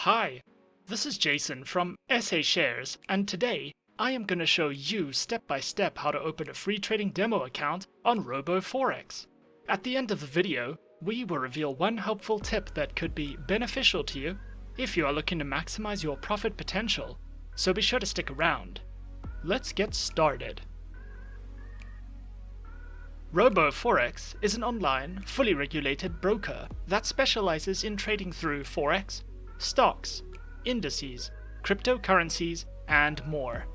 Hi, this is Jason from SA Shares, and today I am going to show you step by step how to open a free trading demo account on Roboforex. At the end of the video, we will reveal one helpful tip that could be beneficial to you if you are looking to maximize your profit potential, so be sure to stick around. Let's get started. Roboforex is an online, fully regulated broker that specializes in trading through Forex, stocks, indices, cryptocurrencies, and more.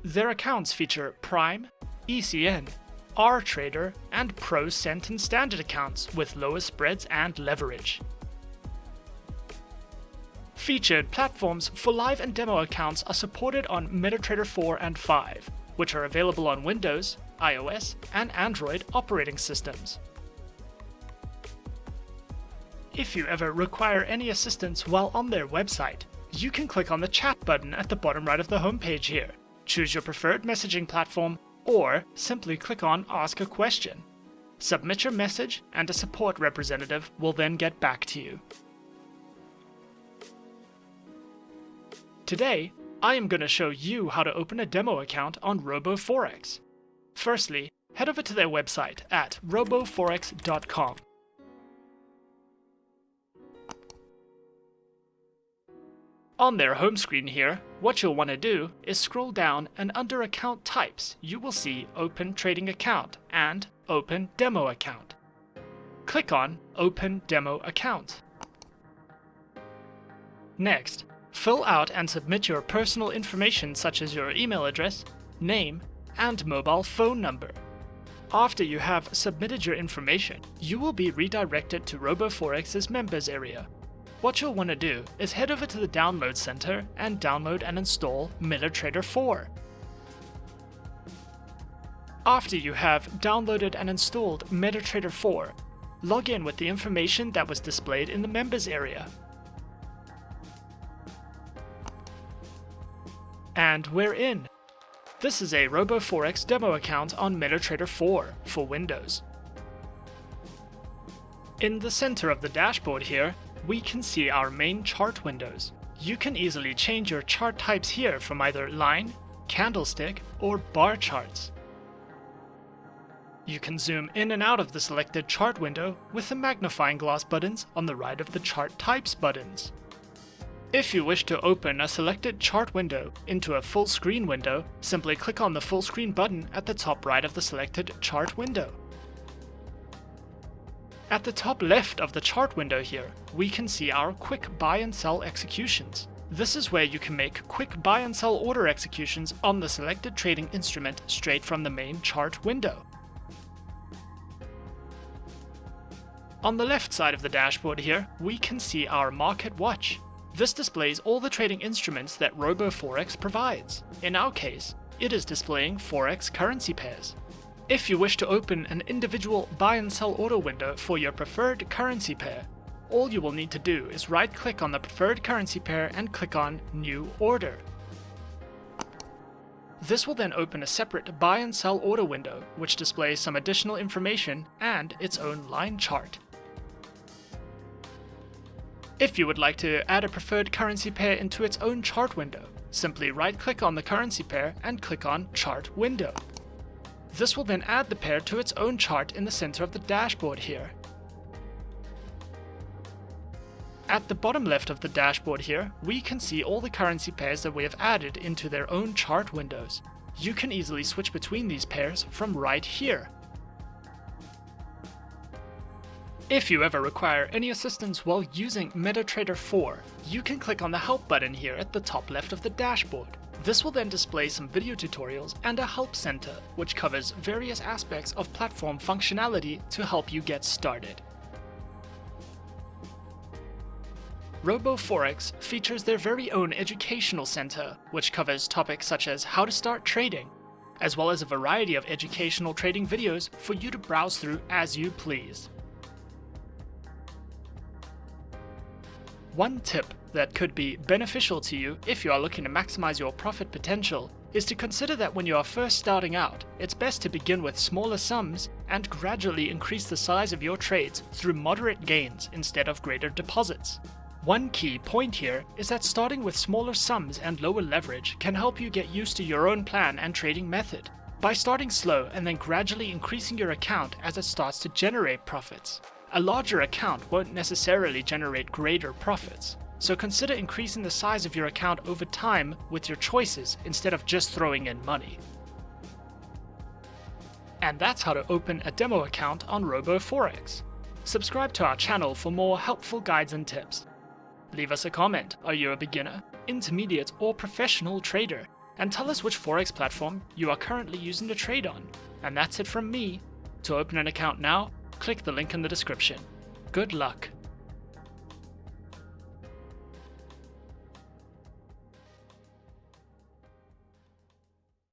Their accounts feature Prime, ECN, RTrader, and Pro Cent and Standard accounts with lower spreads and leverage. Featured platforms for live and demo accounts are supported on MetaTrader 4 and 5, which are available on Windows, iOS, and Android operating systems. If you ever require any assistance while on their website, you can click on the chat button at the bottom right of the homepage here, choose your preferred messaging platform, or simply click on Ask a Question. Submit your message and a support representative will then get back to you. Today, I am going to show you how to open a demo account on Roboforex. Firstly, head over to their website at roboforex.com. On their home screen here, what you'll want to do is scroll down, and under Account Types, you will see Open Trading Account and Open Demo Account. Click on Open Demo Account. Next, fill out and submit your personal information such as your email address, name, and mobile phone number. After you have submitted your information, you will be redirected to Roboforex's members area. What you'll want to do is head over to the Download Center and download and install MetaTrader 4. After you have downloaded and installed MetaTrader 4, log in with the information that was displayed in the members area. And we're in. This is a Roboforex demo account on MetaTrader 4 for Windows. In the center of the dashboard here, we can see our main chart windows. You can easily change your chart types here from either line, candlestick, or bar charts. You can zoom in and out of the selected chart window with the magnifying glass buttons on the right of the chart types buttons. If you wish to open a selected chart window into a full screen window, simply click on the full screen button at the top right of the selected chart window. At the top left of the chart window here, we can see our quick buy and sell executions. This is where you can make quick buy and sell order executions on the selected trading instrument straight from the main chart window. On the left side of the dashboard here, we can see our market watch. This displays all the trading instruments that Roboforex provides. In our case, it is displaying Forex currency pairs. If you wish to open an individual buy and sell order window for your preferred currency pair, all you will need to do is right-click on the preferred currency pair and click on New Order. This will then open a separate buy and sell order window, which displays some additional information and its own line chart. If you would like to add a preferred currency pair into its own chart window, simply right-click on the currency pair and click on Chart Window. This will then add the pair to its own chart in the center of the dashboard here. At the bottom left of the dashboard here, we can see all the currency pairs that we have added into their own chart windows. You can easily switch between these pairs from right here. If you ever require any assistance while using MetaTrader 4, you can click on the Help button here at the top left of the dashboard. This will then display some video tutorials and a help center, which covers various aspects of platform functionality to help you get started. Roboforex features their very own educational center, which covers topics such as how to start trading, as well as a variety of educational trading videos for you to browse through as you please. One tip that could be beneficial to you if you are looking to maximize your profit potential is to consider that when you are first starting out, it's best to begin with smaller sums and gradually increase the size of your trades through moderate gains instead of greater deposits. One key point here is that starting with smaller sums and lower leverage can help you get used to your own plan and trading method, by starting slow and then gradually increasing your account as it starts to generate profits. A larger account won't necessarily generate greater profits, so consider increasing the size of your account over time with your choices instead of just throwing in money. And that's how to open a demo account on Roboforex. Subscribe to our channel for more helpful guides and tips. Leave us a comment. Are you a beginner, intermediate, or professional trader? And tell us which Forex platform you are currently using to trade on. And that's it from me. To open an account now, click the link in the description. Good luck.